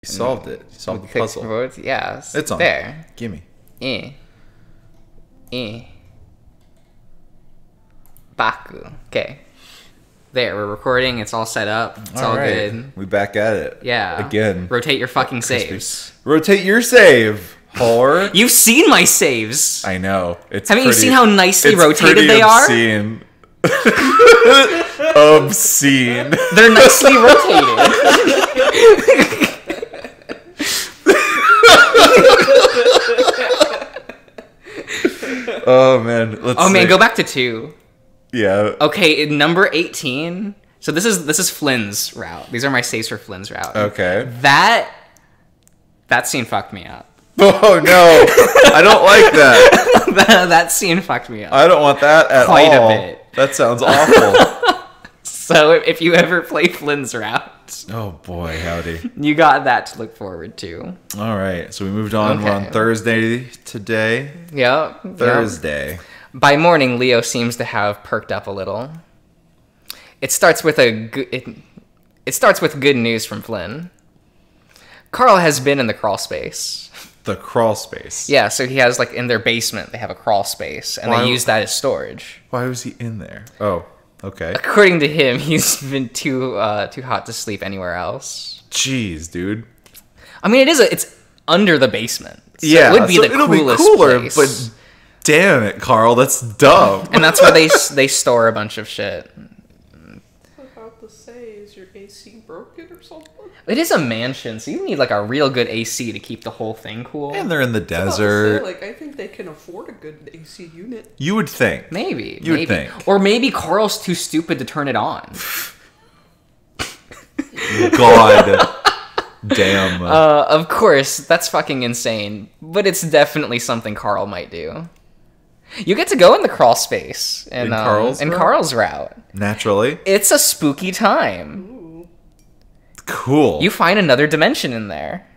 You solved it. You solved the puzzle. Votes. Yeah. It's on. There. Gimme. Baku. Okay. There, we're recording. It's all set up. It's all right. good. We back at it. Yeah. Again. Rotate your fucking saves. Rotate your save, whore. You've seen my saves. I know. Haven't you seen how nicely it's rotated pretty they obscene. Obscene. They're nicely rotated. Oh man. Let's see. Go back to 2. Yeah. Okay, number 18. So this is Flynn's route. These are my saves for Flynn's route. Okay. That scene fucked me up. Oh no. I don't like that. That scene fucked me up. I don't want that at Quite all. a bit. That sounds awful. So if you ever play Flynn's route, Oh boy, howdy. you got that to look forward to. All right, so we moved on. We're on Okay. Thursday today. Yep. Thursday. By morning, Leo seems to have perked up a little. It starts with good news from Flynn. Carl has been in the crawl space. The crawl space. Yeah, so he has, like, in their basement, they have a crawl space, and Why- they use that as storage. Why was he in there? Oh, okay. According to him, he's been too hot to sleep anywhere else. Jeez, dude. I mean, it's under the basement. So Yeah, it would be so the it'll coolest be cooler, place. but damn it, Carl, that's dumb. And that's where they store a bunch of shit. About to say, is your AC broken or something? It is a mansion, so you need like a real good AC to keep the whole thing cool. And they're in the I was about to desert. say, like, I think they can afford a good AC unit. You would think. Maybe. You would maybe. think. Or maybe Carl's too stupid to turn it on. God. Damn. Of course, that's fucking insane. But it's definitely something Carl might do. You get to go in the crawl space In Carl's route? Carl's route. Naturally. It's a spooky time. Cool. You find another dimension in there.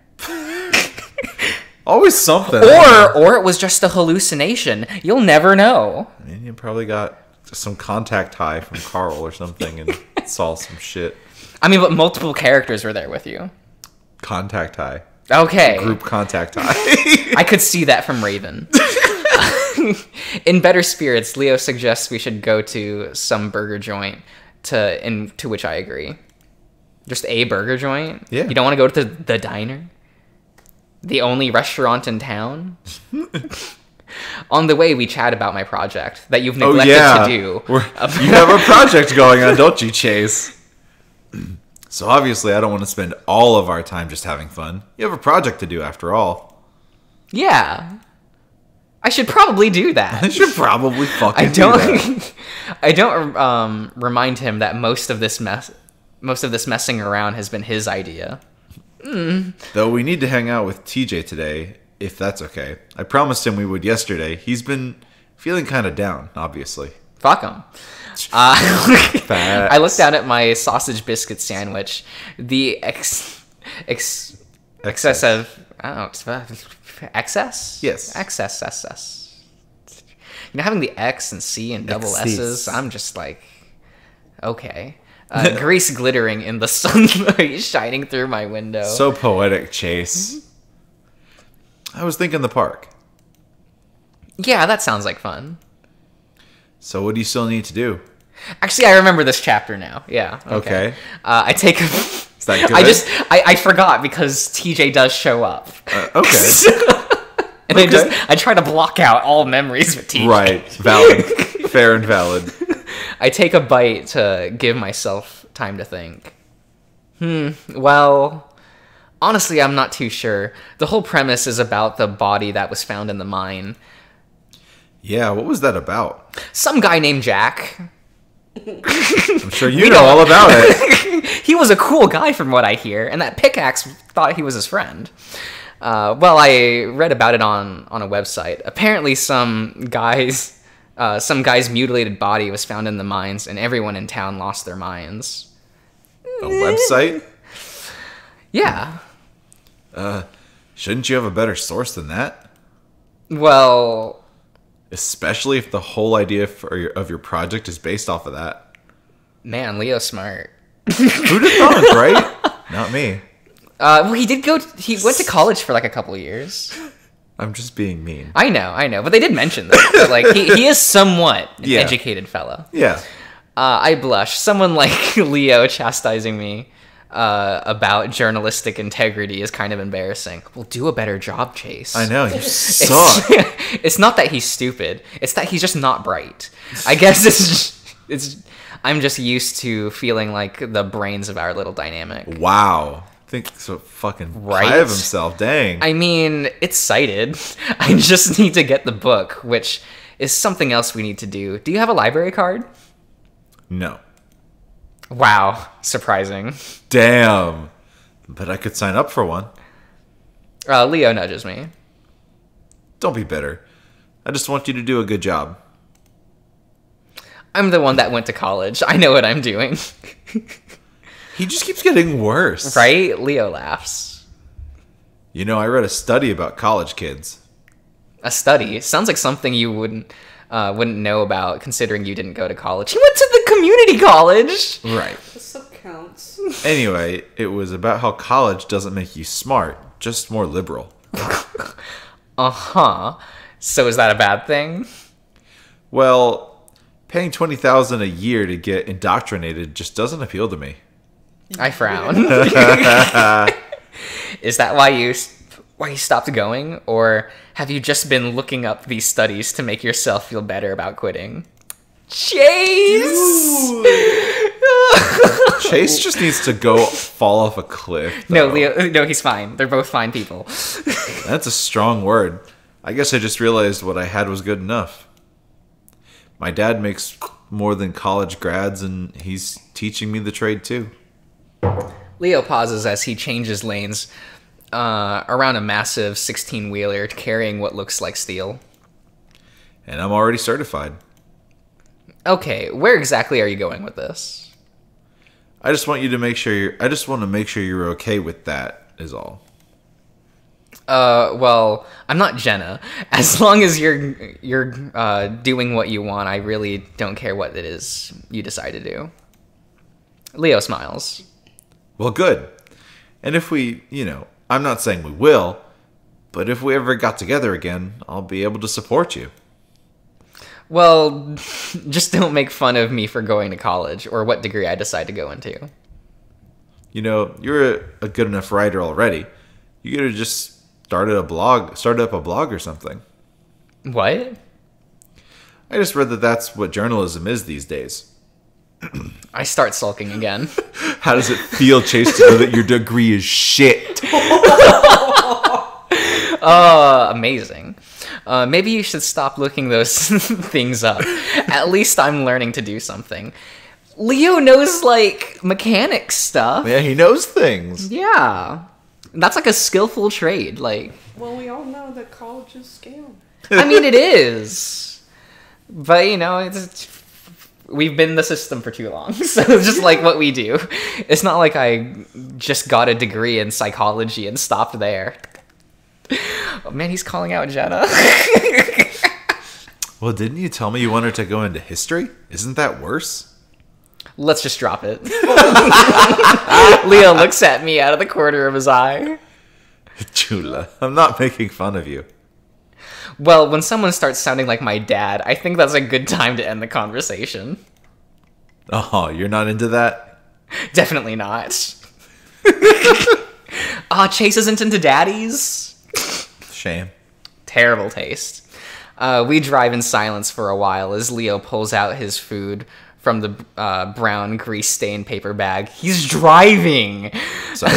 Always something. Or it was just a hallucination. You'll never know. I mean, you probably got some contact high from Carl or something and saw some shit. I mean, but multiple characters were there with you. Contact high. Okay. Group contact high. I could see that from Raven. In better spirits, Leo suggests we should go to some burger joint, to which I agree. Just a burger joint? Yeah. You don't want to go to the diner? The only restaurant in town? On the way, we chat about my project that you've neglected to do. You have a project going on, don't you, Chase? So obviously, I don't want to spend all of our time just having fun. You have a project to do, after all. Yeah. I should probably do that. I should probably fucking I do that. I don't remind him that most of this messing around has been his idea. Though we need to hang out with TJ today, if that's okay. I promised him we would yesterday. He's been feeling kind of down, obviously. Fuck him. I looked down at my sausage biscuit sandwich. The excess of... I don't know. Excess? Yes. Excess SS. You know, having the X and C and double Excess. S's, I'm just like... Okay. Grease glittering in the sunlight shining through my window. So poetic, Chase. I was thinking the park. Yeah, that sounds like fun. So what do you still need to do? Actually, I remember this chapter now. Yeah. Okay. I take a... Is that good? I forgot because TJ does show up. Okay. And I try to block out all memories with TJ. Right. Valid. Fair and valid. I take a bite to give myself time to think. Well, honestly, I'm not too sure. The whole premise is about the body that was found in the mine. Yeah, what was that about? Some guy named Jack. I'm sure you know all about it. He was a cool guy from what I hear, and that pickaxe thought he was his friend. Well, I read about it on a website. Apparently some guy's mutilated body was found in the mines, and everyone in town lost their minds. A website? Yeah. Shouldn't you have a better source than that? Well... Especially if the whole idea of your project is based off of that. Man, Leo's smart. Who'd have thought, right? Not me. Well, he did go. He went to college for like a couple years. I'm just being mean. I know, but they did mention that. Like he is somewhat an Yeah. educated fellow. Yeah. I blush. Someone like Leo chastising me about journalistic integrity is kind of embarrassing. Well, do a better job, Chase. I know, you suck. It's not that he's stupid. It's that he's just not bright. I guess it's. I'm just used to feeling like the brains of our little dynamic. Wow. Think so fucking Right? high of himself. Dang. I mean, it's cited. I just need to get the book, which is something else we need to do. Do you have a library card? No. Wow, surprising. Damn. But I could sign up for one. Leo nudges me. Don't be bitter. I just want you to do a good job. I'm the one that went to college. I know what I'm doing. He just keeps getting worse. Right? Leo laughs. You know, I read a study about college kids. A study. Sounds like something you wouldn't know about, considering you didn't go to college. He went to the community college. Right. The sub counts. Anyway, it was about how college doesn't make you smart, just more liberal. Uh-huh. So is that a bad thing? Well, paying $20,000 a year to get indoctrinated just doesn't appeal to me. I frown. Is that why you stopped going, or have you just been looking up these studies to make yourself feel better about quitting? Chase! Chase just needs to go fall off a cliff. No, though. Leo. No, he's fine. They're both fine people. That's a strong word. I guess I just realized what I had was good enough. My dad makes more than college grads, and he's teaching me the trade too. Leo pauses as he changes lanes around a massive 16-wheeler carrying what looks like steel. And I'm already certified. Okay, where exactly are you going with this? I just want you to make sure I just want to make sure you're okay with that, is all. Well, I'm not Jenna. As long as you're doing what you want, I really don't care what it is you decide to do. Leo smiles. Well, good. And if we, I'm not saying we will, but if we ever got together again, I'll be able to support you. Well, just don't make fun of me for going to college or what degree I decide to go into. You're a good enough writer already. You could have just started up a blog or something. What? I just read that that's what journalism is these days. I start sulking again. How does it feel, Chase, to know that your degree is shit? Amazing. Maybe you should stop looking those things up. At least I'm learning to do something. Leo knows, like, mechanics stuff. Yeah, he knows things. Yeah. That's like a skillful trade. Like, Well, we all know that college is scam. I mean, it is. But, we've been in the system for too long. So it's just like what we do. It's not like I just got a degree in psychology and stopped there. Oh, man, he's calling out Jenna. Well, didn't you tell me you wanted to go into history? Isn't that worse? Let's just drop it. Leo looks at me out of the corner of his eye. Chula, I'm not making fun of you. Well, when someone starts sounding like my dad, I think that's a good time to end the conversation. Oh, you're not into that? Definitely not. Chase isn't into daddies? Shame. Terrible taste. We drive in silence for a while as Leo pulls out his food from the brown grease-stained paper bag. He's driving! Sorry.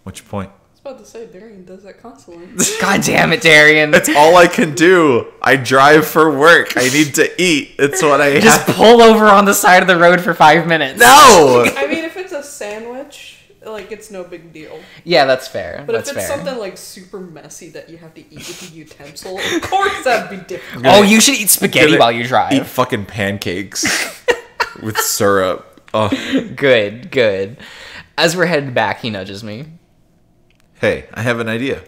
What's your point? I was about to say, Darian does that constantly. God damn it, Darian. That's all I can do. I drive for work. I need to eat. It's what I Just have. pull over on the side of the road for 5 minutes. No! I mean, if it's a sandwich, like, it's no big deal. Yeah, that's fair. But that's if it's fair. something, like, super messy that you have to eat with a utensil, of course that'd be different. Oh, you should eat spaghetti Gonna while you drive. Eat fucking pancakes with syrup. Oh. Good, good. As we're headed back, he nudges me. Hey, I have an idea.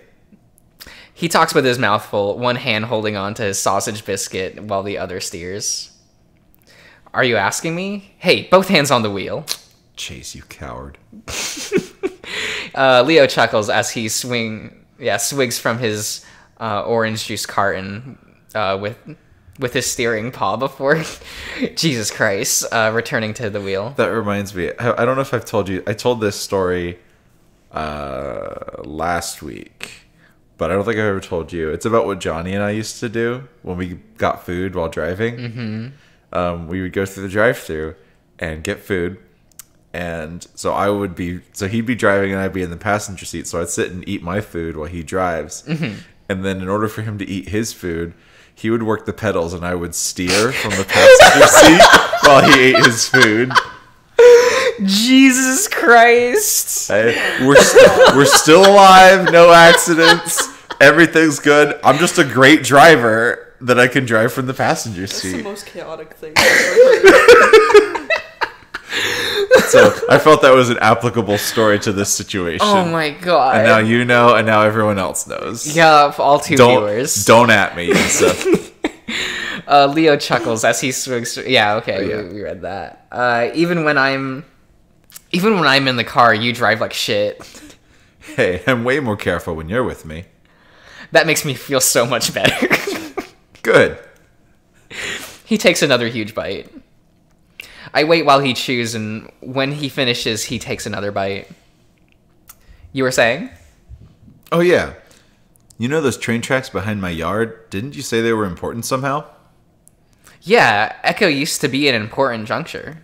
He talks with his mouth full, one hand holding on to his sausage biscuit while the other steers. Are you asking me? Hey, both hands on the wheel. Chase, you coward. Leo chuckles as he swigs from his orange juice carton with his steering paw before, Jesus Christ, returning to the wheel. That reminds me. I don't know if I've told you. I told this story last week, but I don't think I've ever told you. It's about what Johnny and I used to do when we got food while driving. Mm-hmm. We would go through the drive-thru and get food. And so he'd be driving and I'd be in the passenger seat. So I'd sit and eat my food while he drives. Mm-hmm. And then in order for him to eat his food, he would work the pedals and I would steer from the passenger seat while he ate his food. Jesus Christ. We're still alive. No accidents. Everything's good. I'm just a great driver that I can drive from the passenger seat. That's the most chaotic thing I've ever heard. So I felt that was an applicable story to this situation. Oh my god. And now you know, and now everyone else knows. Yeah, all two viewers. Don't at me. So. Leo chuckles as he swigs. Yeah, okay, we read that. Even when I'm in the car, you drive like shit. Hey, I'm way more careful when you're with me. That makes me feel so much better. Good. He takes another huge bite. I wait while he chews, and when he finishes, he takes another bite. You were saying? Oh, yeah. You know those train tracks behind my yard? Didn't you say they were important somehow? Yeah, Echo used to be an important juncture.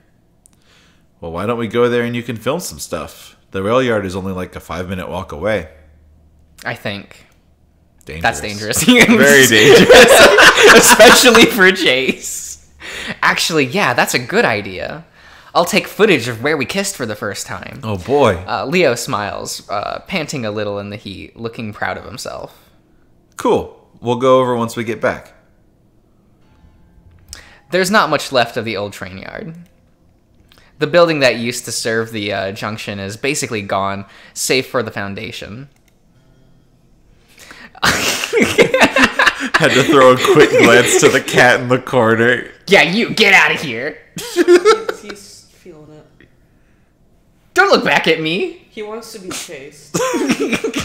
Well, why don't we go there and you can film some stuff? The rail yard is only like a 5-minute walk away. I think. Dangerous. That's dangerous. Very dangerous. Especially for Jace. Actually, yeah, that's a good idea. I'll take footage of where we kissed for the first time. Oh, boy. Leo smiles, panting a little in the heat, looking proud of himself. Cool. We'll go over once we get back. There's not much left of the old train yard. The building that used to serve the junction is basically gone, save for the foundation. Had to throw a quick glance to the cat in the corner. Yeah, you, get out of here. He's feeling it. Don't look back at me. He wants to be chased.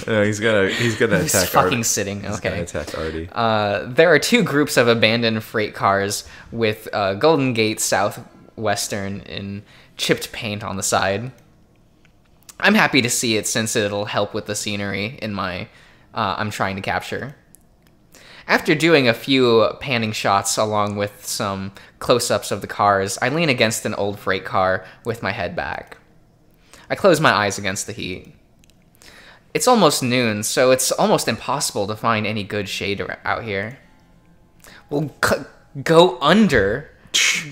No, he's gonna attack He's fucking Artie. sitting. He's Okay. gonna attack Artie. There are two groups of abandoned freight cars with Golden Gate Southwestern in chipped paint on the side. I'm happy to see it since it'll help with the scenery in my I'm trying to capture. After doing a few panning shots along with some close-ups of the cars, I lean against an old freight car with my head back. I close my eyes against the heat. It's almost noon, so it's almost impossible to find any good shade out here. Well, go under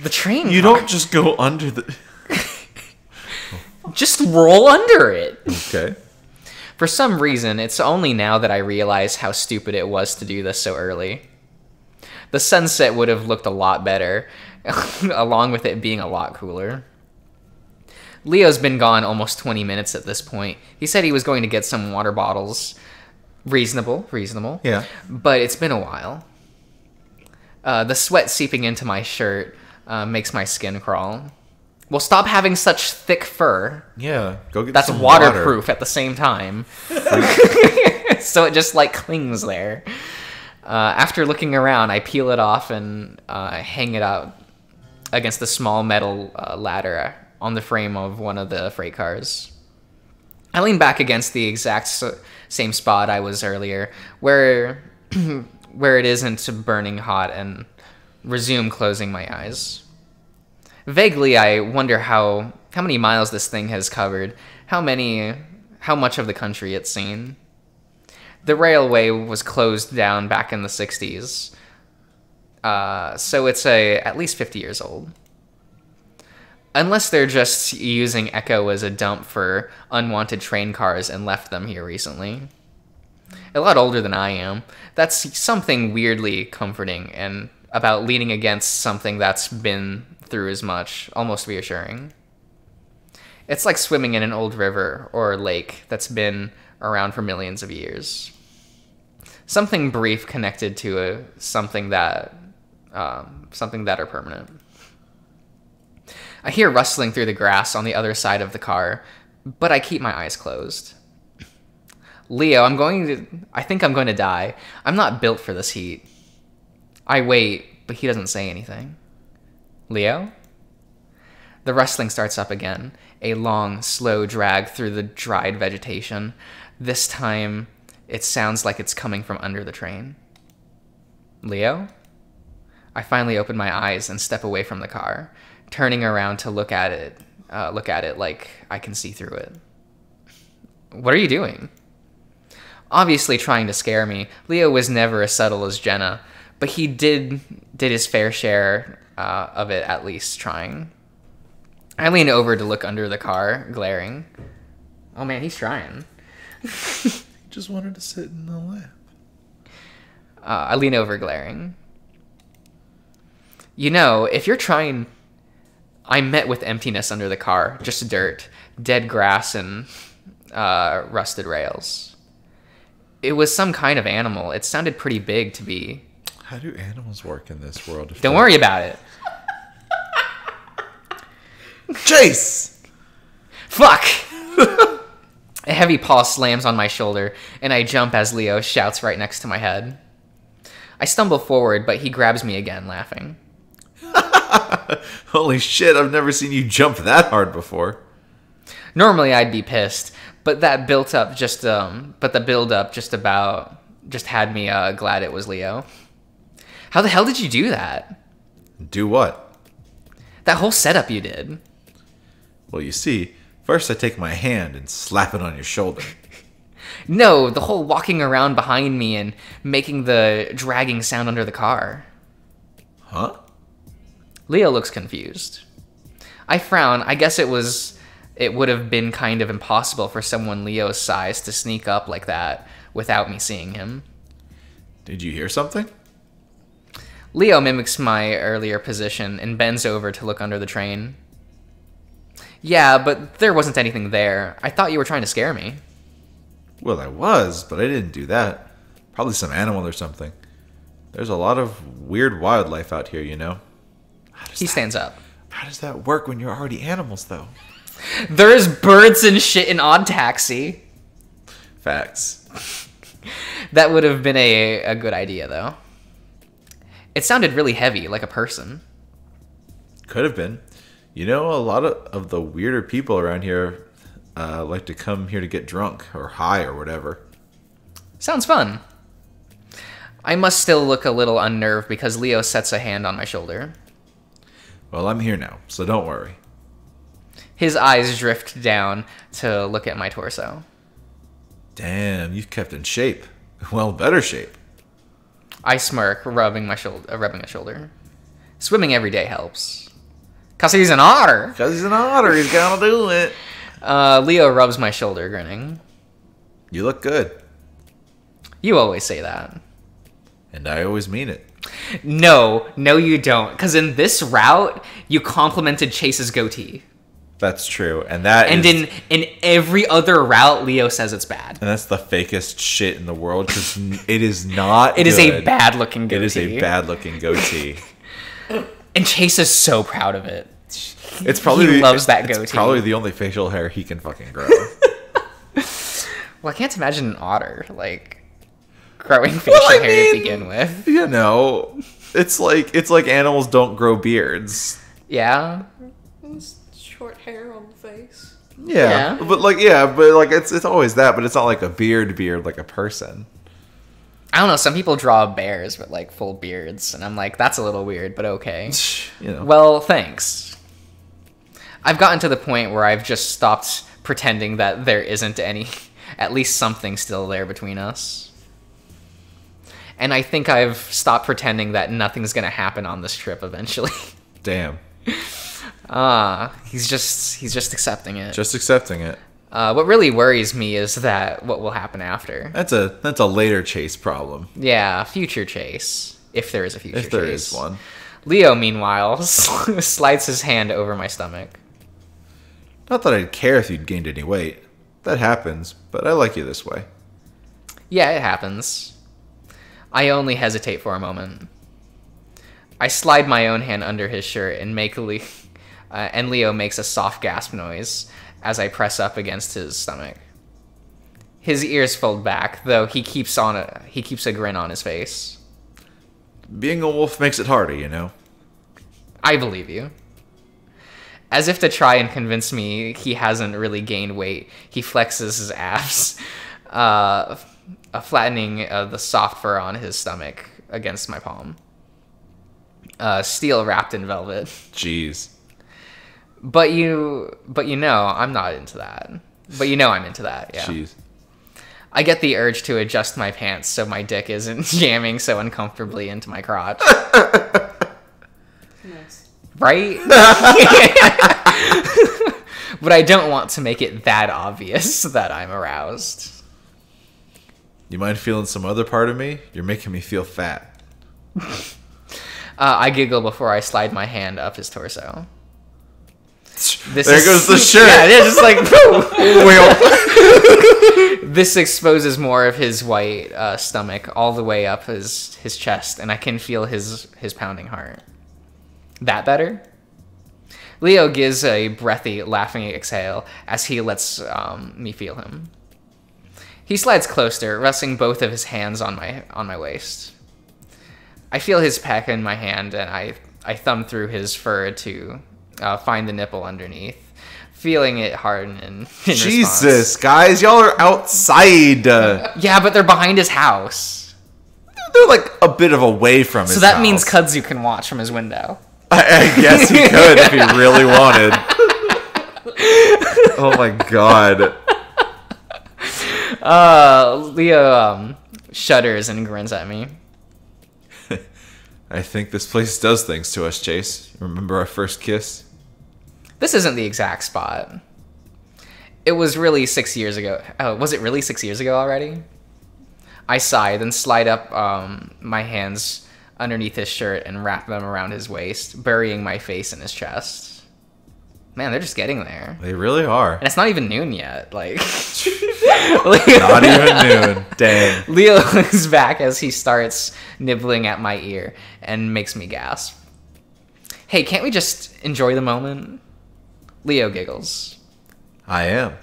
the train You car. don't just go under the... Just roll under it. Okay. For some reason, it's only now that I realize how stupid it was to do this so early. The sunset would have looked a lot better, along with it being a lot cooler. Leo's been gone almost 20 minutes at this point. He said he was going to get some water bottles. Reasonable. Yeah. But it's been a while. The sweat seeping into my shirt makes my skin crawl. Well, stop having such thick fur. Yeah. Go get That's some waterproof water. at the same time. So it just, like, clings there. After looking around, I peel it off and hang it out against the small metal ladder on the frame of one of the freight cars. I lean back against the exact same spot I was earlier, where it isn't burning hot, and resume closing my eyes. Vaguely, I wonder how many miles this thing has covered, how much of the country it's seen. The railway was closed down back in the 60s, so it's at least 50 years old. Unless they're just using Echo as a dump for unwanted train cars and left them here recently. A lot older than I am. That's something weirdly comforting, and about leaning against something that's been through as much, almost reassuring. It's like swimming in an old river or lake that's been around for millions of years. Something brief connected to something that are permanent. I hear rustling through the grass on the other side of the car, but I keep my eyes closed. Leo, I think I'm going to die. I'm not built for this heat. I wait, but he doesn't say anything. Leo? The rustling starts up again, a long, slow drag through the dried vegetation. This time, it sounds like it's coming from under the train. Leo? I finally open my eyes and step away from the car, turning around to look at it like I can see through it. What are you doing? Obviously trying to scare me. Leo was never as subtle as Jenna, but he did his fair share of it, at least trying. I lean over to look under the car, glaring. Oh man, he's trying. Just wanted to sit in the lap. I lean over, glaring. You know, if you're trying... I'm met with emptiness under the car. Just dirt, dead grass, and rusted rails. It was some kind of animal. It sounded pretty big to be... How do animals work in this world? Don't worry about it. Chase! Fuck! A heavy paw slams on my shoulder, and I jump as Leo shouts right next to my head. I stumble forward, but he grabs me again, laughing. Holy shit, I've never seen you jump that hard before. Normally I'd be pissed, but the build up just had me glad it was Leo. How the hell did you do that? Do what? That whole setup you did. Well, you see, first I take my hand and slap it on your shoulder. No, the whole walking around behind me and making the dragging sound under the car. Huh? Leo looks confused. I frown. I guess it would have been kind of impossible for someone Leo's size to sneak up like that without me seeing him. Did you hear something? Leo mimics my earlier position and bends over to look under the train. Yeah, but there wasn't anything there. I thought you were trying to scare me. Well, I was, but I didn't do that. Probably some animal or something. There's a lot of weird wildlife out here, you know? He stands up. How does that work when you're already animals, though? There's birds and shit in Odd Taxi. Facts. That would have been a good idea, though. It sounded really heavy, like a person. Could have been. You know, a lot of the weirder people around here like to come here to get drunk or high or whatever. Sounds fun. I must still look a little unnerved because Leo sets a hand on my shoulder. Well, I'm here now, so don't worry. His eyes drift down to look at my torso. Damn, you've kept in shape. Well, better shape. I smirk, rubbing a shoulder. Swimming every day helps. 'Cause he's an otter. Because he's an otter, he's gonna do it. Leo rubs my shoulder, grinning. You look good. You always say that. And I always mean it. No, you don't. 'Cause in this route, you complimented Chase's goatee. That's true. And in every other route, Leo says it's bad. And that's the fakest shit in the world because it is not It is good. a bad looking goatee. It is a bad looking goatee. And Chase is so proud of it. It's probably He loves that goatee. It's probably the only facial hair he can fucking grow. Well, I can't imagine an otter, like, growing facial hair to begin with. You know, it's like animals don't grow beards. Yeah? It's short hair on the face. Yeah. Yeah. But it's always that, but it's not like a beard like a person. I don't know, some people draw bears with, like, full beards, and I'm like, that's a little weird, but okay. You know. Well, thanks. I've gotten to the point where I've just stopped pretending that there isn't at least something still there between us. And I think I've stopped pretending that nothing's gonna happen on this trip eventually. Damn. He's just accepting it. Just accepting it. What really worries me is that what will happen after. That's a later Chase problem. Yeah, future Chase. If there is a future Chase. If there is one. Leo, meanwhile, slides his hand over my stomach. Not that I'd care if you'd gained any weight. That happens, but I like you this way. Yeah, it happens. I only hesitate for a moment. I slide my own hand under his shirt and Leo makes a soft gasp noise as I press up against his stomach. His ears fold back, though he keeps a grin on his face. Being a wolf makes it harder, you know? I believe you. As if to try and convince me he hasn't really gained weight, he flexes his abs, flattening the soft fur on his stomach against my palm. Steel wrapped in velvet. Jeez. But you know, I'm not into that. But you know I'm into that, yeah. Jeez. I get the urge to adjust my pants so my dick isn't jamming so uncomfortably into my crotch. Nice. Right? But I don't want to make it that obvious that I'm aroused. You mind feeling some other part of me? You're making me feel fat. I giggle before I slide my hand up his torso. There goes the shirt. Yeah, it is just like, Well, this exposes more of his white stomach all the way up his chest, and I can feel his pounding heart. That better? Leo gives a breathy, laughing exhale as he lets me feel him. He slides closer, resting both of his hands on my waist. I feel his peck in my hand, and I thumb through his fur to find the nipple underneath, feeling it harden in Jesus, response. guys, y'all are outside. Yeah, but they're behind his house. They're like a bit of away from his So that house. means Kudzu can watch from his window. I guess he could if he really wanted. Oh my god. Leo shudders and grins at me. I think this place does things to us, Chase. Remember our first kiss? This isn't the exact spot. It was really 6 years ago. Oh, was it really 6 years ago already? I sigh, then slide up my hands underneath his shirt and wrap them around his waist, burying my face in his chest. Man, they're just getting there. They really are. And it's not even noon yet. Like, Not even noon. Dang. Leo looks back as he starts nibbling at my ear and makes me gasp. Hey, can't we just enjoy the moment? Leo giggles. I am.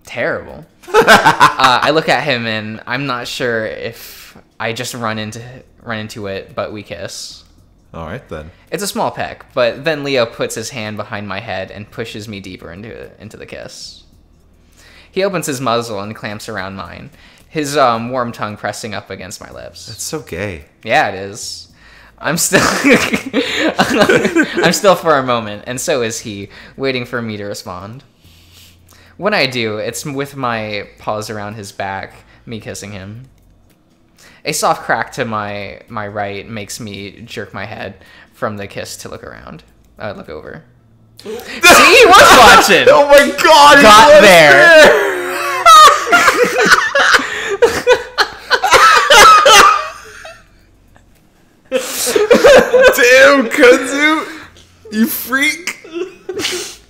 Terrible. I look at him and I'm not sure if I just run into it, but we kiss. All right then. It's a small peck, but then Leo puts his hand behind my head and pushes me deeper into the kiss. He opens his muzzle and clamps around mine, his warm tongue pressing up against my lips. That's so gay. Yeah, it is. I'm still I'm still for a moment, and so is he, waiting for me to respond. When I do, it's with my paws around his back, me kissing him. A soft crack to my right makes me jerk my head from the kiss to look around. Look over. See, he was watching! Oh my god! Got there. Damn, Kudzu! You freak!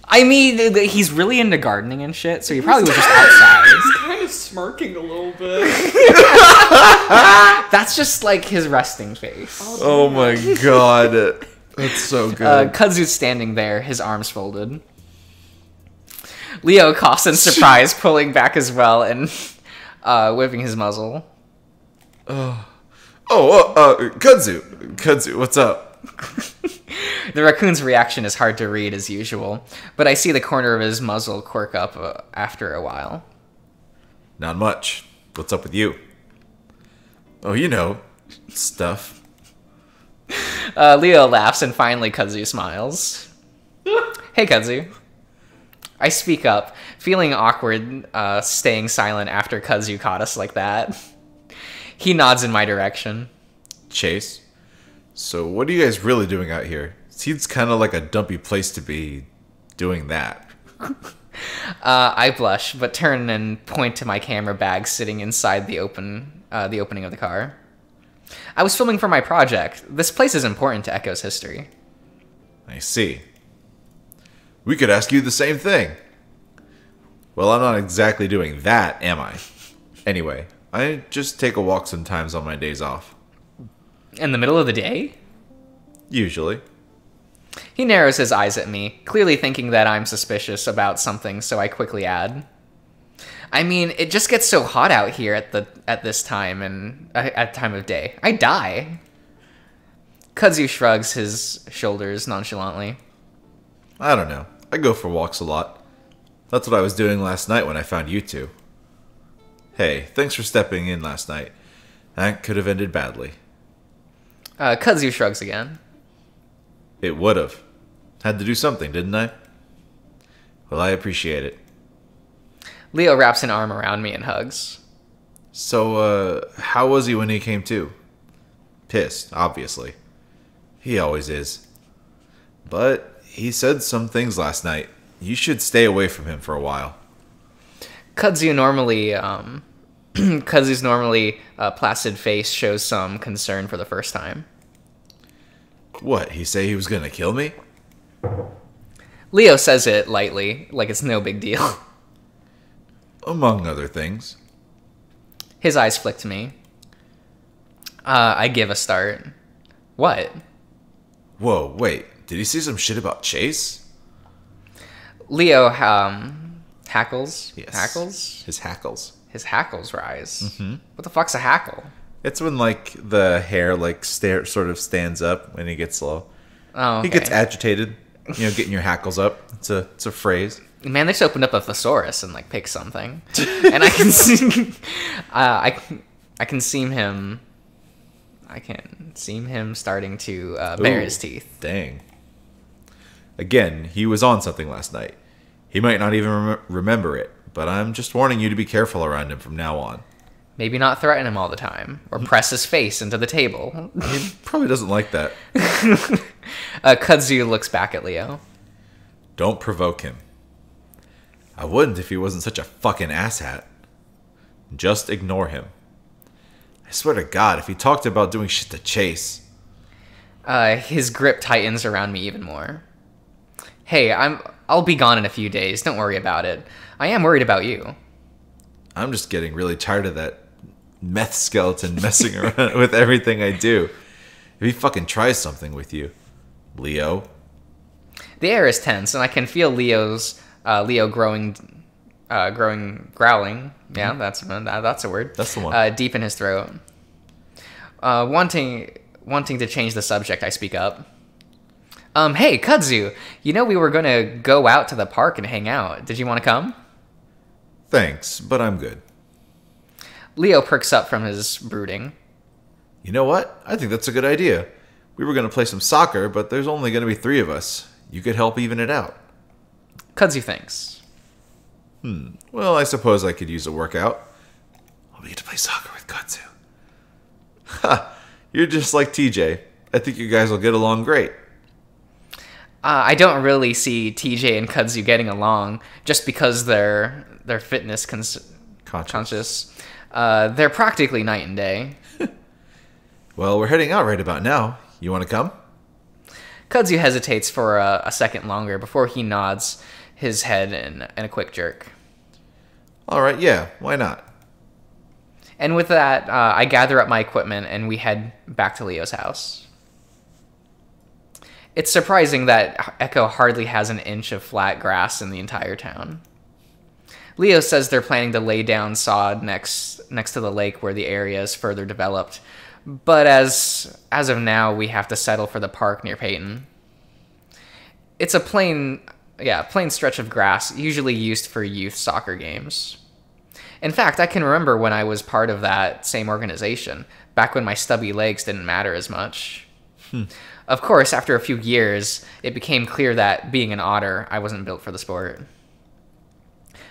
I mean, he's really into gardening and shit, so he probably was just outside. He's kind of smirking a little bit. That's just like his resting face. Oh my god. That's so good. Kudzu's standing there, his arms folded. Leo coughs in surprise, pulling back as well and whipping his muzzle. Kudzu, what's up? The raccoon's reaction is hard to read as usual, but I see the corner of his muzzle quirk up after a while. Not much. What's up with you? Oh, you know, stuff. Leo laughs and finally Kudzu smiles. Hey, Kudzu. I speak up, feeling awkward staying silent after Kudzu caught us like that. He nods in my direction. Chase, so what are you guys really doing out here? Seems kind of like a dumpy place to be doing that. I blush, but turn and point to my camera bag sitting inside the opening of the car. I was filming for my project. This place is important to Echo's history. I see. We could ask you the same thing. Well, I'm not exactly doing that, am I? Anyway, I just take a walk sometimes on my days off. In the middle of the day? Usually. He narrows his eyes at me, clearly thinking that I'm suspicious about something, so I quickly add. I mean, it just gets so hot out here at this time and at time of day. I die. Kudzu shrugs his shoulders nonchalantly. I don't know. I go for walks a lot. That's what I was doing last night when I found you two. Hey, thanks for stepping in last night. That could have ended badly. Kudzu shrugs again. It would have. Had to do something, didn't I? Well, I appreciate it. Leo wraps an arm around me and hugs. So, how was he when he came to? Pissed, obviously. He always is. But he said some things last night. You should stay away from him for a while. Kudzu's normally placid face shows some concern for the first time. What, he say he was gonna kill me? Leo says it lightly, like it's no big deal. Among other things. His eyes flick to me. I give a start. What? Whoa, wait. Did he say some shit about Chase? Leo hackles. Yes. Hackles? His hackles. His hackles rise. Mm-hmm. What the fuck's a hackle? It's when, like, the hair, like, sort of stands up when he gets low. Oh, okay. He gets agitated. You know, getting your hackles up. It's a phrase. Man, they just opened up a thesaurus and like picked something, and I can see, I can seem him. I can seem him starting to bare his teeth. Dang. Again, he was on something last night. He might not even remember it, but I'm just warning you to be careful around him from now on. Maybe not threaten him all the time, or press his face into the table. He probably doesn't like that. Kudzu looks back at Leo. Don't provoke him. I wouldn't if he wasn't such a fucking asshat. Just ignore him. I swear to God, if he talked about doing shit to Chase... His grip tightens around me even more. Hey, I'll be gone in a few days. Don't worry about it. I am worried about you. I'm just getting really tired of that meth skeleton messing around with everything I do. If he fucking tries something with you, Leo. The air is tense, and I can feel Leo growling. Yeah, that's a word. That's the one. Deep in his throat. Wanting to change the subject, I speak up. Hey, Kudzu, you know we were gonna go out to the park and hang out. Did you want to come? Thanks, but I'm good. Leo perks up from his brooding. You know what? I think that's a good idea. We were going to play some soccer, but there's only going to be 3 of us. You could help even it out. Kudzu thinks. Well, I suppose I could use a workout. We get to play soccer with Kudzu. Ha! You're just like TJ. I think you guys will get along great. I don't really see TJ and Kudzu getting along just because they're fitness conscious. They're practically night and day. Well, we're heading out right about now. You want to come? Kudzu hesitates for a second longer before he nods his head in a quick jerk. All right, yeah, why not? And with that, I gather up my equipment and we head back to Leo's house. It's surprising that Echo hardly has an inch of flat grass in the entire town. Leo says they're planning to lay down sod next to the lake where the area is further developed, but as of now, we have to settle for the park near Peyton. It's a plain stretch of grass, usually used for youth soccer games. In fact, I can remember when I was part of that same organization, back when my stubby legs didn't matter as much. Of course, after a few years, it became clear that being an otter, I wasn't built for the sport.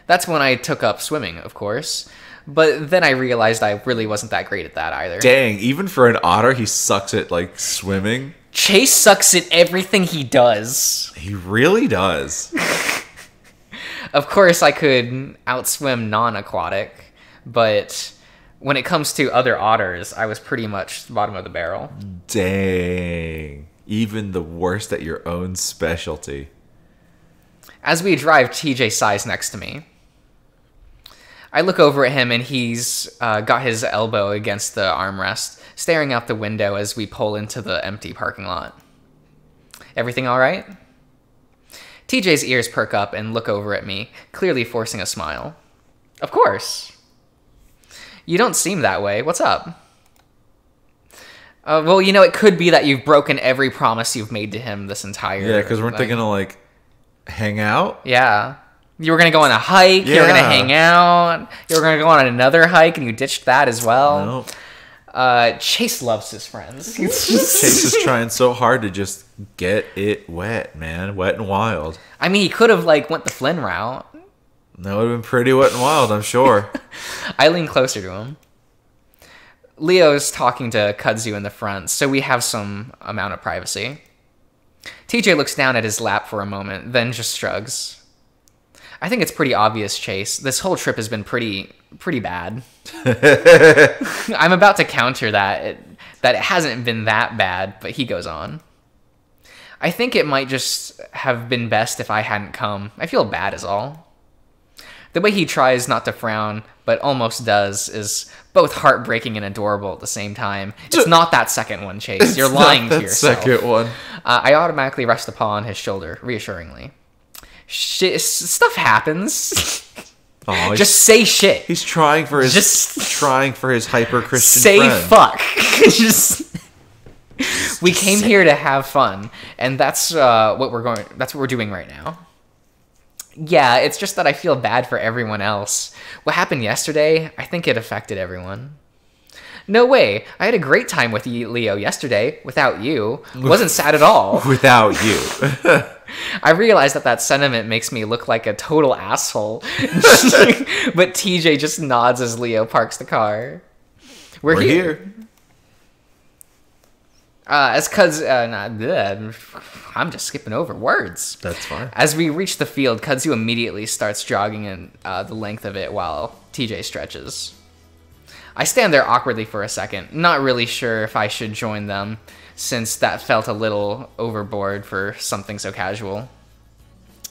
That's when I took up swimming, of course. But then I realized I really wasn't that great at that either. Dang, even for an otter, he sucks at, like, swimming. Chase sucks at everything he does. He really does. Of course, I could outswim non-aquatic, but when it comes to other otters, I was pretty much the bottom of the barrel. Dang. Even the worst at your own specialty. As we drive, TJ sighs next to me. I look over at him and he's got his elbow against the armrest, staring out the window as we pull into the empty parking lot. Everything all right? TJ's ears perk up and look over at me, clearly forcing a smile. Of course. You don't seem that way. What's up? Well, it could be that you've broken every promise you've made to him this entire... Yeah, because weren't they gonna, like, hang out? Yeah. You were gonna go on a hike, you were gonna hang out, you were gonna go on another hike, and you ditched that as well. No. Chase loves his friends. Chase is trying so hard to just get it wet, man. Wet and wild. I mean, he could have, like, went the Flynn route. That would have been pretty wet and wild, I'm sure. I lean closer to him. Leo's talking to Kudzu in the front, so we have some amount of privacy. TJ looks down at his lap for a moment, then just shrugs. I think it's pretty obvious, Chase. This whole trip has been pretty bad. I'm about to counter that it hasn't been that bad, but he goes on. I think it might just have been best if I hadn't come. I feel bad is all. The way he tries not to frown, but almost does, is both heartbreaking and adorable at the same time. It's not that second one, Chase. You're lying to yourself. Second one. I automatically rest upon his shoulder, reassuringly. Stuff happens. Oh, just say shit. He's trying for his hyper Christian say friend. Fuck. We came here to have fun, and that's what we're doing right now. Yeah, it's just that I feel bad for everyone else. What happened yesterday, I think it affected everyone. No way. I had a great time with you, Leo, yesterday. Without you. Wasn't sad at all. Without you. I realize that sentiment makes me look like a total asshole. But TJ just nods as Leo parks the car. We're here. I'm just skipping over words. That's fine. As we reach the field, Kudzu immediately starts jogging in the length of it while TJ stretches. I stand there awkwardly for a second, not really sure if I should join them, since that felt a little overboard for something so casual.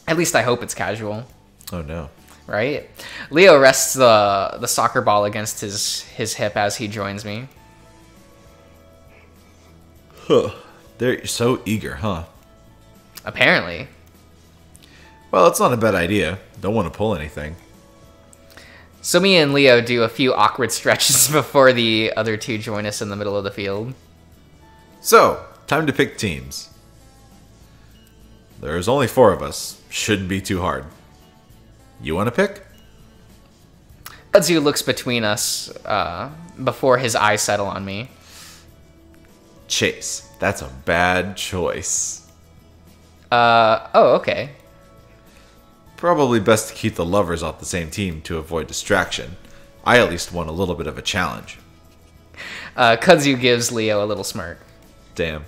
At least I hope it's casual. Oh no. Right? Leo rests the soccer ball against his hip as he joins me. Huh. They're so eager, huh? Apparently. Well, it's not a bad idea. Don't want to pull anything. So me and Leo do a few awkward stretches before the other two join us in the middle of the field. So, time to pick teams. There's only 4 of us. Shouldn't be too hard. You want to pick? Kudzu looks between us before his eyes settle on me. Chase. That's a bad choice. Oh, okay. Probably best to keep the lovers off the same team to avoid distraction. I at least want a little bit of a challenge. Kudzu gives Leo a little smirk. Damn.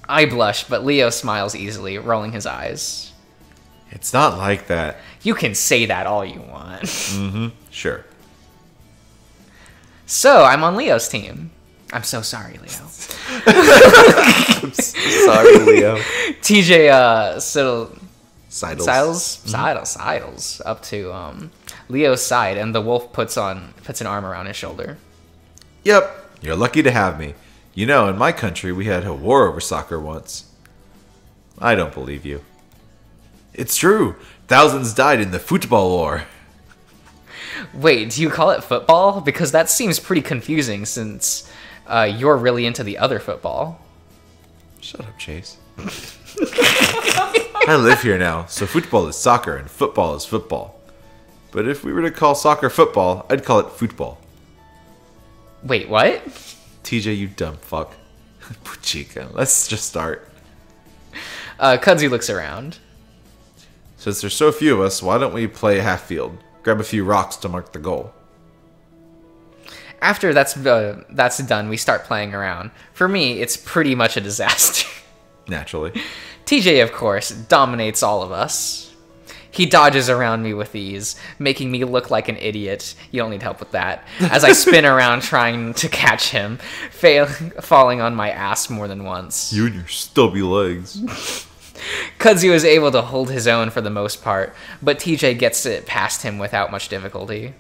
I blush, but Leo smiles easily, rolling his eyes. It's not like that. You can say that all you want. Mm-hmm. Sure. So, I'm on Leo's team. I'm so sorry, Leo. I'm so sorry, Leo. TJ sidles up to Leo's side, and the wolf puts an arm around his shoulder. Yep, you're lucky to have me. You know, in my country, we had a war over soccer once. I don't believe you. It's true. Thousands died in the football war. Wait, do you call it football? Because that seems pretty confusing since you're really into the other football. Shut up, Chase. I live here now, so football is soccer and football is football. But if we were to call soccer football, I'd call it football. Wait, what? TJ, you dumb fuck. Puchica, let's just start. Kudzu looks around. Since there's so few of us, why don't we play half field? Grab a few rocks to mark the goal. After that's done, we start playing around. For me, it's pretty much a disaster. Naturally. TJ, of course, dominates all of us. He dodges around me with ease, making me look like an idiot. You don't need help with that. As I spin around trying to catch him, falling on my ass more than once. You and your stubby legs. Kudzu is able to hold his own for the most part, but TJ gets it past him without much difficulty.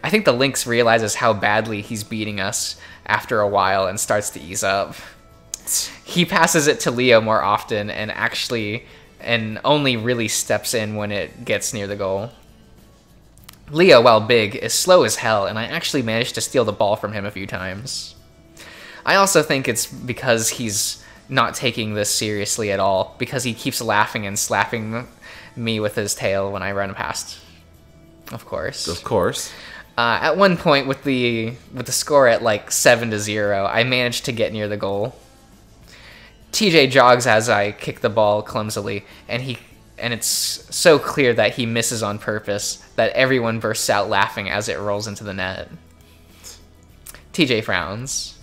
I think the Lynx realizes how badly he's beating us after a while and starts to ease up. He passes it to Leo more often and only really steps in when it gets near the goal. Leo, while big, is slow as hell, and I actually managed to steal the ball from him a few times. I also think it's because he's not taking this seriously at all, because he keeps laughing and slapping me with his tail when I run past. Of course. Of course. At one point, with the score at like 7-0, I managed to get near the goal. TJ jogs as I kick the ball clumsily, and it's so clear that he misses on purpose that everyone bursts out laughing as it rolls into the net. TJ frowns.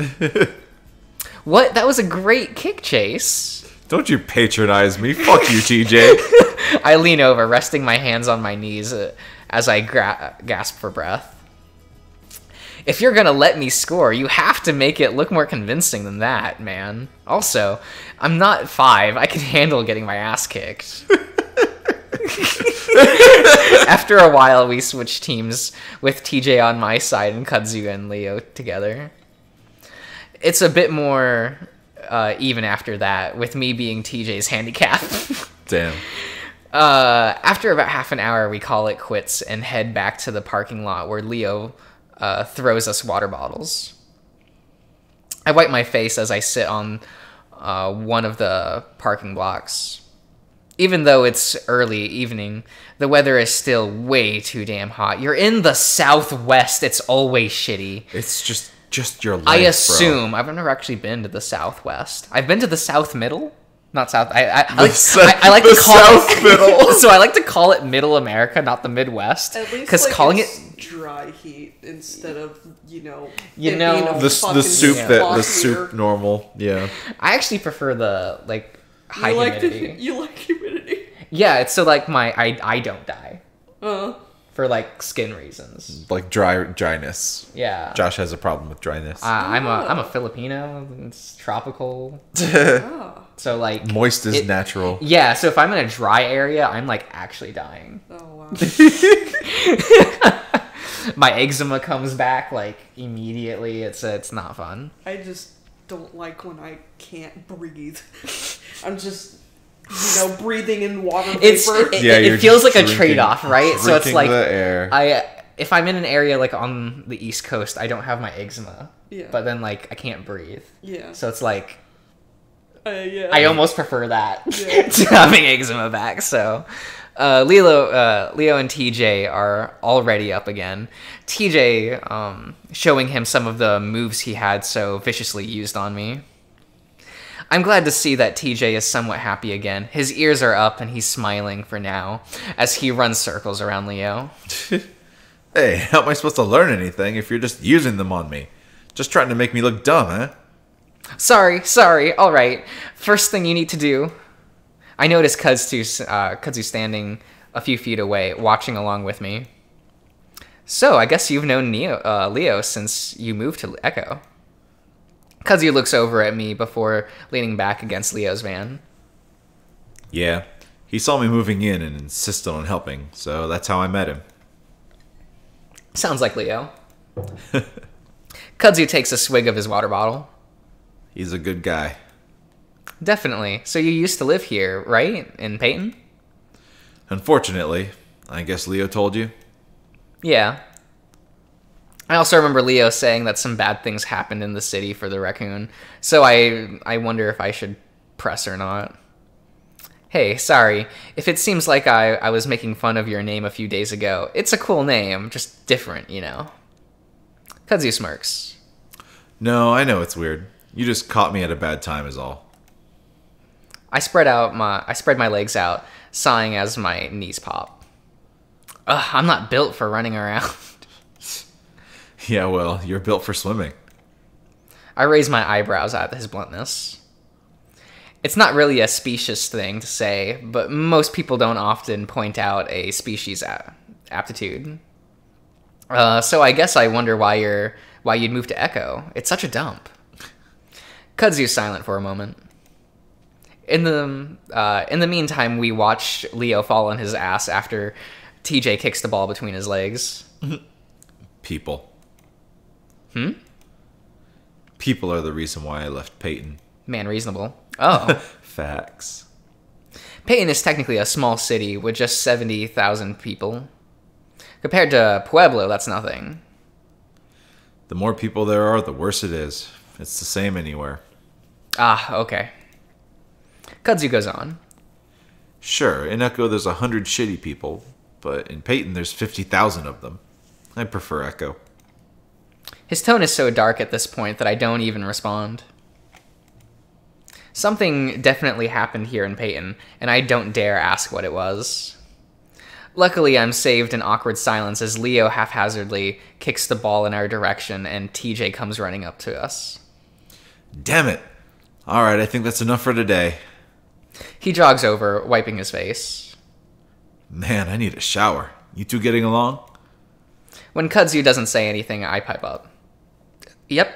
What? That was a great kick, Chase. Don't you patronize me. Fuck you, TJ. I lean over, resting my hands on my knees as I gasp for breath. If you're gonna let me score, you have to make it look more convincing than that, man. Also, I'm not 5. I can handle getting my ass kicked. After a while, we switched teams with TJ on my side and Kazuya and Leo together. It's a bit more even after that, with me being TJ's handicap. Damn. After about half an hour, we call it quits and head back to the parking lot where Leo throws us water bottles. I wipe my face as I sit on one of the parking blocks. Even though it's early evening, the weather is still way too damn hot. You're in the Southwest. It's always shitty. It's just your life, I assume. Bro. I've never actually been to the Southwest. I've been to the South Middle. Not South. I like to call South it Middle. So I like to call it Middle America, not the Midwest. At least because like calling it's it dry heat instead of it know, being a the fucking soup slop the here. soup normal. Yeah. I actually prefer the like high humidity. You like humidity. Yeah, it's so like I don't die Uh, for like skin reasons. Like dryness. Yeah. Josh has a problem with dryness. I'm a Filipino. It's tropical. ah. So like Moist is natural. Yeah, so if I'm in a dry area, I'm like actually dying. Oh wow. My eczema comes back like immediately. It's not fun. I just don't like when I can't breathe. I'm just breathing in water vapor. It feels like a trade-off, right? So it's drinking like the air. if I'm in an area like on the East Coast, I don't have my eczema. Yeah. But then like I can't breathe. Yeah. So it's like Yeah. I almost prefer that Yeah. to having eczema back. So Leo and TJ are already up again. TJ showing him some of the moves he had so viciously used on me. I'm glad to see that TJ is somewhat happy again. His ears are up and he's smiling for now as he runs circles around Leo. Hey, how am I supposed to learn anything if you're just using them on me? Just trying to make me look dumb, huh? Sorry, alright. First thing you need to do. I noticed Kazu standing a few feet away, watching along with me. So, I guess you've known Leo since you moved to Echo. Kazu looks over at me before leaning back against Leo's van. Yeah. He saw me moving in and insisted on helping, so that's how I met him. Sounds like Leo. Kazu takes a swig of his water bottle. He's a good guy. Definitely. So you used to live here, right? In Peyton? Unfortunately, I guess Leo told you. Yeah. I also remember Leo saying that some bad things happened in the city for the raccoon, so I wonder if I should press or not. Hey, sorry, if it seems like I was making fun of your name a few days ago, it's a cool name, just different, you know. Kazu smirks. No, I know it's weird. You just caught me at a bad time is all. I spread my legs out, sighing as my knees pop. Ugh, I'm not built for running around. Yeah, well, you're built for swimming. I raise my eyebrows at his bluntness. It's not really a specious thing to say, but most people don't often point out a species aptitude. So I guess I wonder why you'd move to Echo. It's such a dump. Kazu's silent for a moment. In the meantime, we watch Leo fall on his ass after TJ kicks the ball between his legs. People. Hmm? People are the reason why I left Peyton. Man, reasonable. Oh. Facts. Peyton is technically a small city with just 70,000 people. Compared to Pueblo, that's nothing. The more people there are, the worse it is. It's the same anywhere. Ah, okay. Kudzu goes on. Sure, in Echo there's 100 shitty people, but in Peyton there's 50,000 of them. I prefer Echo. His tone is so dark at this point that I don't even respond. Something definitely happened here in Peyton, and I don't dare ask what it was. Luckily, I'm saved in awkward silence as Leo haphazardly kicks the ball in our direction and TJ comes running up to us. Damn it! Alright, I think that's enough for today. He jogs over, wiping his face. Man, I need a shower. You two getting along? When Kudzu doesn't say anything, I pipe up. Yep.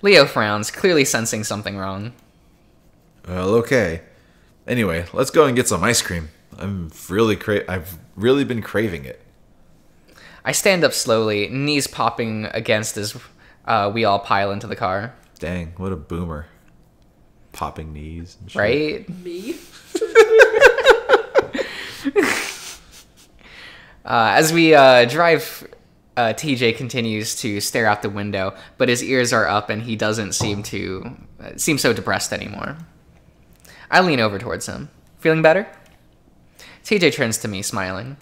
Leo frowns, clearly sensing something wrong. Well, okay. Anyway, let's go and get some ice cream. I've really been craving it. I stand up slowly, knees popping against as we all pile into the car. Dang, what a boomer. Popping knees and shit. Right? Me? As we drive, TJ continues to stare out the window, but his ears are up and he doesn't seem so depressed anymore. I lean over towards him. Feeling better? TJ turns to me, smiling.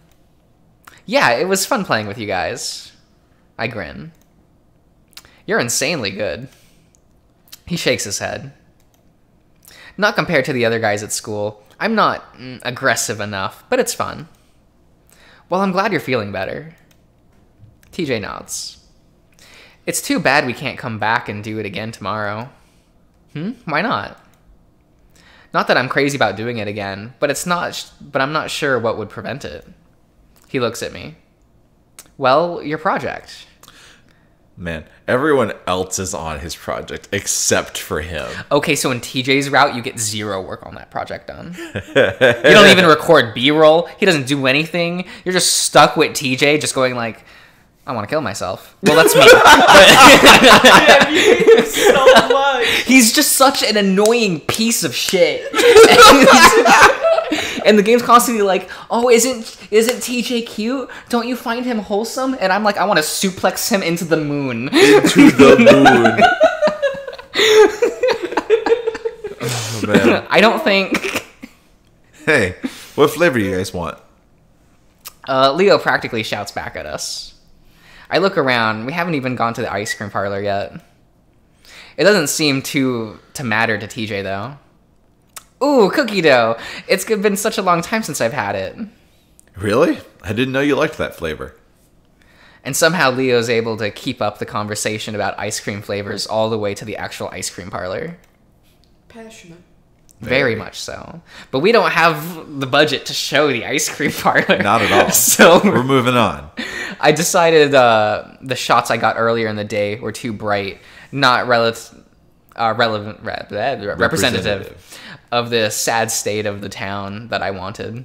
Yeah, it was fun playing with you guys. I grin. You're insanely good. He shakes his head. Not compared to the other guys at school. I'm not aggressive enough, but it's fun. Well, I'm glad you're feeling better. TJ nods. It's too bad we can't come back and do it again tomorrow. Why not? Not that I'm crazy about doing it again, but I'm not sure what would prevent it. He looks at me. Well, your project. Man, everyone else is on his project except for him. Okay, so in TJ's route, you get 0 work on that project done. You don't even record B-roll. He doesn't do anything. You're just stuck with TJ just going like, I want to kill myself. Well, that's me. Damn, you hate him so much. He's just such an annoying piece of shit. And the game's constantly like, oh, isn't TJ cute? Don't you find him wholesome? And I'm like, I want to suplex him into the moon. Into the moon. Oh, man. I don't think... Hey, what flavor do you guys want? Leo practically shouts back at us. I look around. We haven't even gone to the ice cream parlor yet. It doesn't seem to matter to TJ, though. Ooh, cookie dough. It's been such a long time since I've had it. Really? I didn't know you liked that flavor. And somehow Leo's able to keep up the conversation about ice cream flavors all the way to the actual ice cream parlor. Passionate. Very much so. But we don't have the budget to show the ice cream parlor. Not at all. So we're moving on. I decided the shots I got earlier in the day were too bright, not representative of the sad state of the town that I wanted.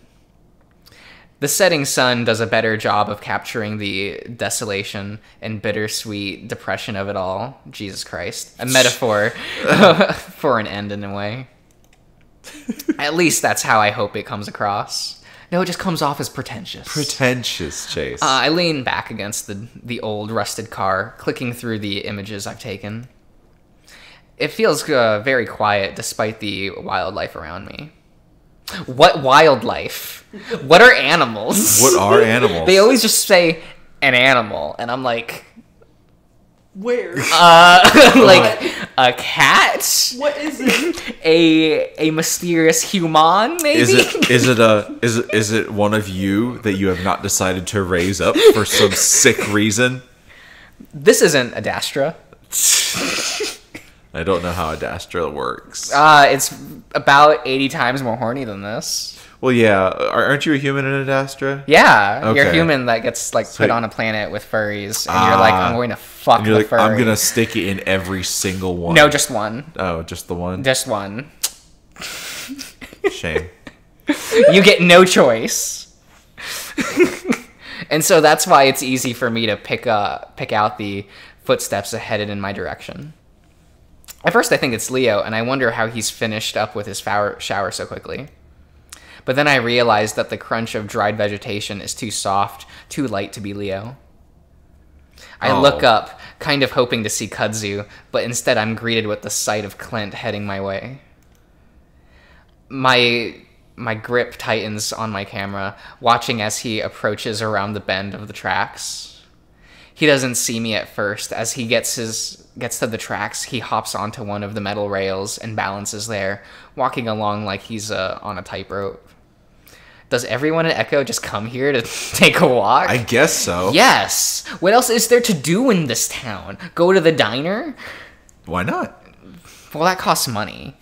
The setting sun does a better job of capturing the desolation and bittersweet depression of it all. Jesus Christ. A metaphor for an end in a way. At least that's how I hope it comes across. No, it just comes off as pretentious. Pretentious, Chase. I lean back against the old rusted car, clicking through the images I've taken. It feels very quiet despite the wildlife around me. What wildlife? What are animals? What are animals? They always just say an animal, and I'm like, Where? like a cat? What is it? A mysterious human, maybe? Is it one of you that you have not decided to raise up for some sick reason? This isn't Adastra. I don't know how Adastra works. It's about 80 times more horny than this. Well, yeah. Aren't you a human in Adastra? Yeah, you're a Okay. human that gets like So- put on a planet with furries, and you're like, I'm going to fuck And you're the like, furry. I'm gonna stick it in every single one. No, just one. Oh, just the one? Just one. Shame. You get no choice. And so that's why it's easy for me to pick out the footsteps headed in my direction. At first I think it's Leo, and I wonder how he's finished up with his shower so quickly. but then I realized that the crunch of dried vegetation is too soft, too light to be Leo. I look up, kind of hoping to see Kudzu, but instead I'm greeted with the sight of Clint heading my way. My grip tightens on my camera, watching as he approaches around the bend of the tracks. He doesn't see me at first. As he gets to the tracks, he hops onto one of the metal rails and balances there, walking along like he's on a tightrope. Does everyone at Echo just come here to take a walk? I guess so. Yes! What else is there to do in this town? Go to the diner? Why not? Well, that costs money.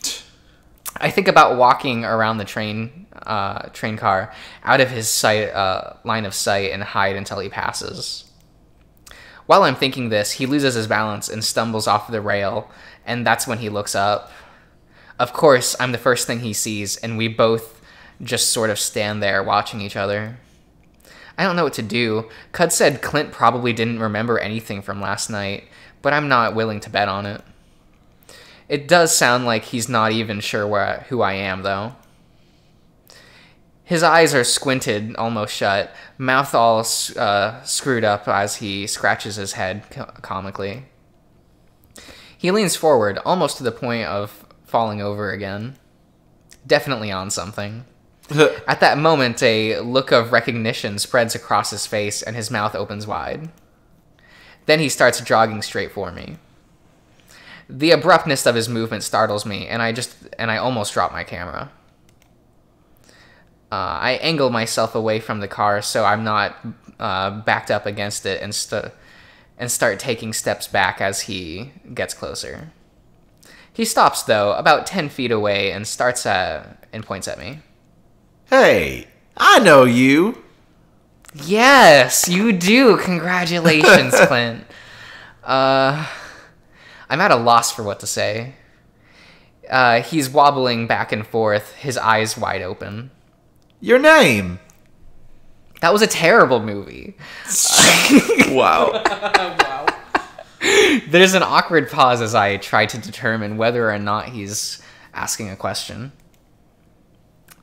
I think about walking around the train car out of his line of sight and hide until he passes. While I'm thinking this, he loses his balance and stumbles off the rail, and that's when he looks up. Of course, I'm the first thing he sees, and we both just sort of stand there watching each other. I don't know what to do. Cud said Clint probably didn't remember anything from last night, but I'm not willing to bet on it. It does sound like he's not even sure who I am, though. His eyes are squinted almost shut, mouth all screwed up as he scratches his head comically. He leans forward, almost to the point of falling over again. Definitely on something. At that moment, a look of recognition spreads across his face and his mouth opens wide. Then he starts jogging straight for me. The abruptness of his movement startles me, and I almost drop my camera. I angle myself away from the car so I'm not backed up against it and start taking steps back as he gets closer. He stops, though, about 10 feet away and points at me. Hey, I know you. Yes, you do. Congratulations, Clint. I'm at a loss for what to say. He's wobbling back and forth, his eyes wide open. Your name? That was a terrible movie. Wow. Wow. There's an awkward pause as I try to determine whether or not he's asking a question.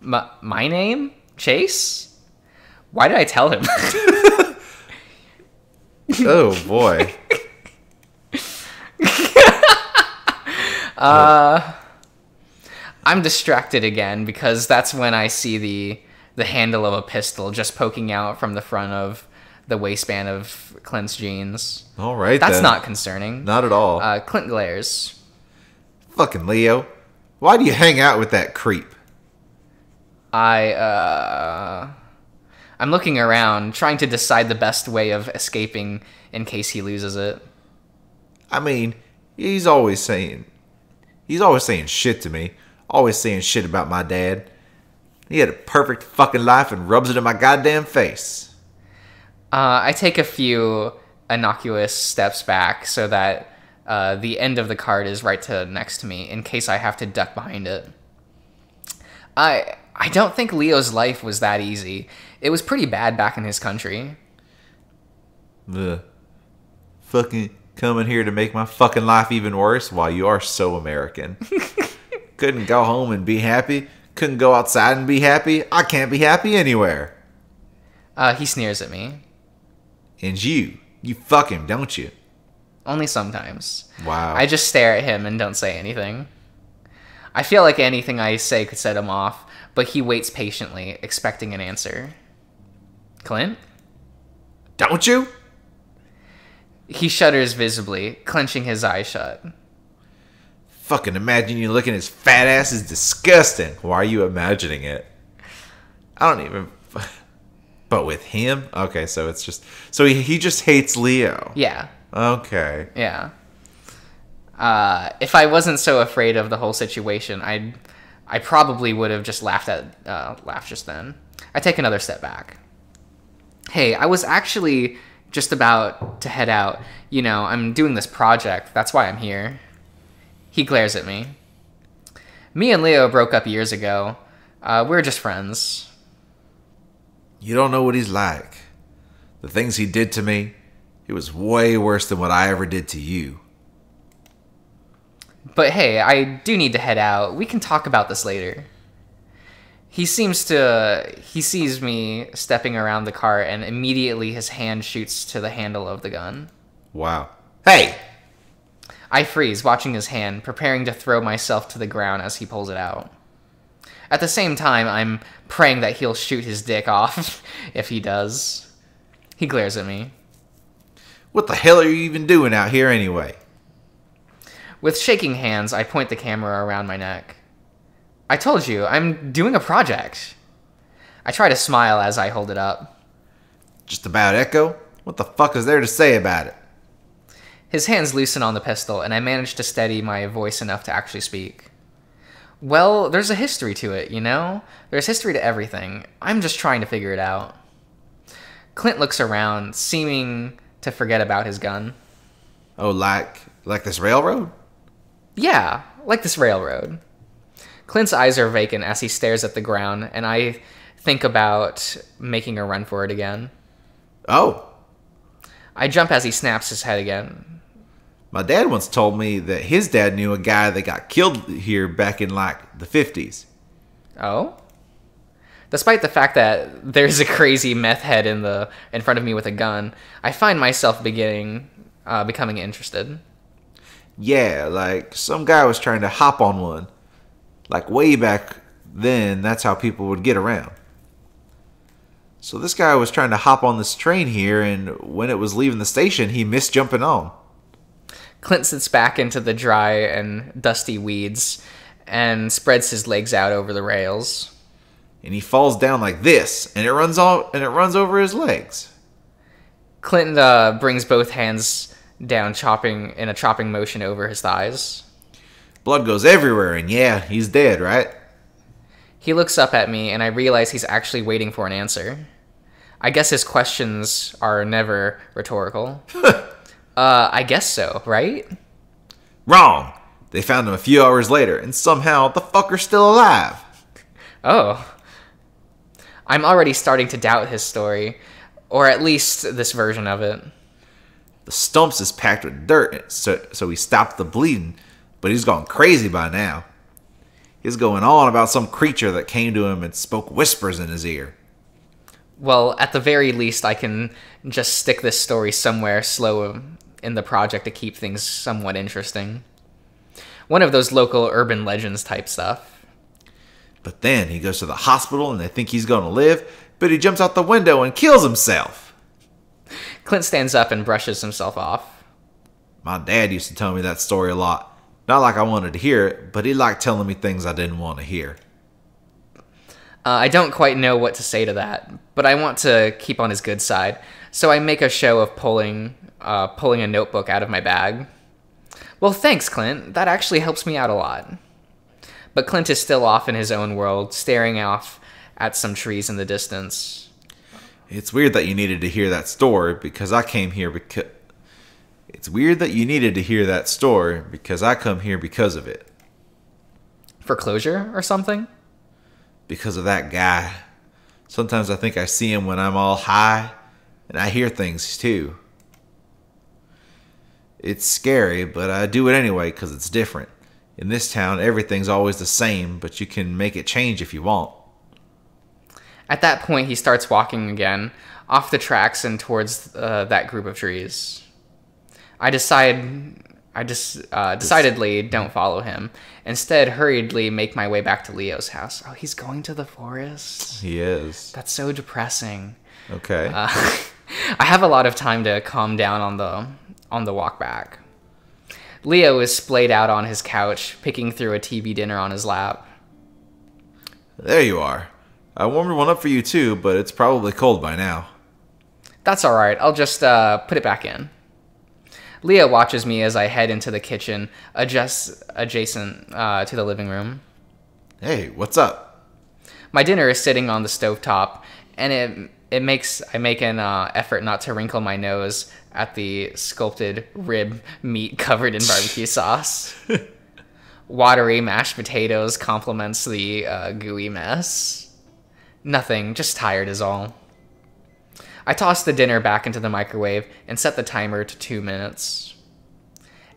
My name? Chase? Why did I tell him? Oh, boy. I'm distracted again because that's when I see the handle of a pistol just poking out from the front of the waistband of Clint's jeans. All right, That's then. not concerning. Not at all. Clint glares. Fucking Leo. Why do you hang out with that creep? I'm looking around, trying to decide the best way of escaping in case he loses it. I mean, he's always saying shit to me. Always saying shit about my dad. He had a perfect fucking life and rubs it in my goddamn face. I take a few innocuous steps back so that the end of the cart is right next to me in case I have to duck behind it. I don't think Leo's life was that easy. It was pretty bad back in his country. Fucking coming here to make my fucking life even worse? Why, you are so American. Couldn't go home and be happy. Couldn't go outside and be happy. I can't be happy anywhere. He sneers at me. And you fuck him, don't you? Only sometimes. Wow. I just stare at him and don't say anything. I feel like anything I say could set him off, but he waits patiently, expecting an answer. Clint? Don't you? He shudders visibly, clenching his eyes shut. Fucking imagine you looking at his fat ass is disgusting. Why are you imagining it? I don't even... But with him? Okay, so it's just... So he just hates Leo. Yeah. Okay. Yeah. If I wasn't so afraid of the whole situation, I probably would have just laughed just then. I take another step back. Hey, I was actually just about to head out. You know, I'm doing this project. That's why I'm here. He glares at me. Me and Leo broke up years ago. We're just friends. You don't know what he's like. The things he did to me, it was way worse than what I ever did to you. But hey, I do need to head out. We can talk about this later. He sees me stepping around the car, and immediately his hand shoots to the handle of the gun. Wow. Hey! I freeze, watching his hand, preparing to throw myself to the ground as he pulls it out. At the same time, I'm praying that he'll shoot his dick off if he does. He glares at me. What the hell are you even doing out here anyway? With shaking hands, I point the camera around my neck. I told you, I'm doing a project. I try to smile as I hold it up. Just about Echo? What the fuck is there to say about it? His hands loosen on the pistol, and I manage to steady my voice enough to actually speak. Well, there's a history to it, you know? There's history to everything. I'm just trying to figure it out. Clint looks around, seeming to forget about his gun. Oh, like this railroad? Yeah, like this railroad. Clint's eyes are vacant as he stares at the ground, and I think about making a run for it again. Oh. I jump as he snaps his head again. My dad once told me that his dad knew a guy that got killed here back in, like, the 50s. Oh? Despite the fact that there's a crazy meth head in front of me with a gun, I find myself becoming interested. Yeah, like, some guy was trying to hop on one. Like, way back then, that's how people would get around. So this guy was trying to hop on this train here, and when it was leaving the station, he missed jumping on. Clint sits back into the dry and dusty weeds and spreads his legs out over the rails. And he falls down like this, and it runs over his legs. Clint brings both hands down, chopping motion over his thighs. Blood goes everywhere, and yeah, he's dead, right? He looks up at me, and I realize he's actually waiting for an answer. I guess his questions are never rhetorical. I guess so, right? Wrong! They found him a few hours later, and somehow the fucker's still alive. Oh. I'm already starting to doubt his story, or at least this version of it. The stumps is packed with dirt, so he stopped the bleeding, but he's gone crazy by now. He's going on about some creature that came to him and spoke whispers in his ear. Well, at the very least, I can just stick this story somewhere slow in the project to keep things somewhat interesting. One of those local urban legends type stuff. But then he goes to the hospital and they think he's going to live, but he jumps out the window and kills himself. Clint stands up and brushes himself off. My dad used to tell me that story a lot. Not like I wanted to hear it, but he liked telling me things I didn't want to hear. I don't quite know what to say to that, but I want to keep on his good side, so I make a show of pulling a notebook out of my bag. Well, thanks, Clint. That actually helps me out a lot. But Clint is still off in his own world, staring off at some trees in the distance. It's weird that you needed to hear that story because I came here because... It's weird that you needed to hear that story because I come here because of it. For closure or something? Because of that guy. Sometimes I think I see him when I'm all high, and I hear things too. It's scary, but I do it anyway because it's different. In this town, everything's always the same, but you can make it change if you want. At that point, he starts walking again, off the tracks and towards that group of trees. I decidedly don't follow him. Instead, hurriedly make my way back to Leo's house. Oh, he's going to the forest? He is. That's so depressing. Okay. I have a lot of time to calm down on the walk back. Leo is splayed out on his couch, picking through a TV dinner on his lap. There you are. I warmed one up for you too, but it's probably cold by now. That's alright, I'll just put it back in. Leo watches me as I head into the kitchen, adjacent to the living room. Hey, what's up? My dinner is sitting on the stovetop, and I make an effort not to wrinkle my nose at the sculpted rib meat covered in barbecue sauce. Watery mashed potatoes complements the gooey mess. Nothing, just tired is all. I toss the dinner back into the microwave and set the timer to 2 minutes.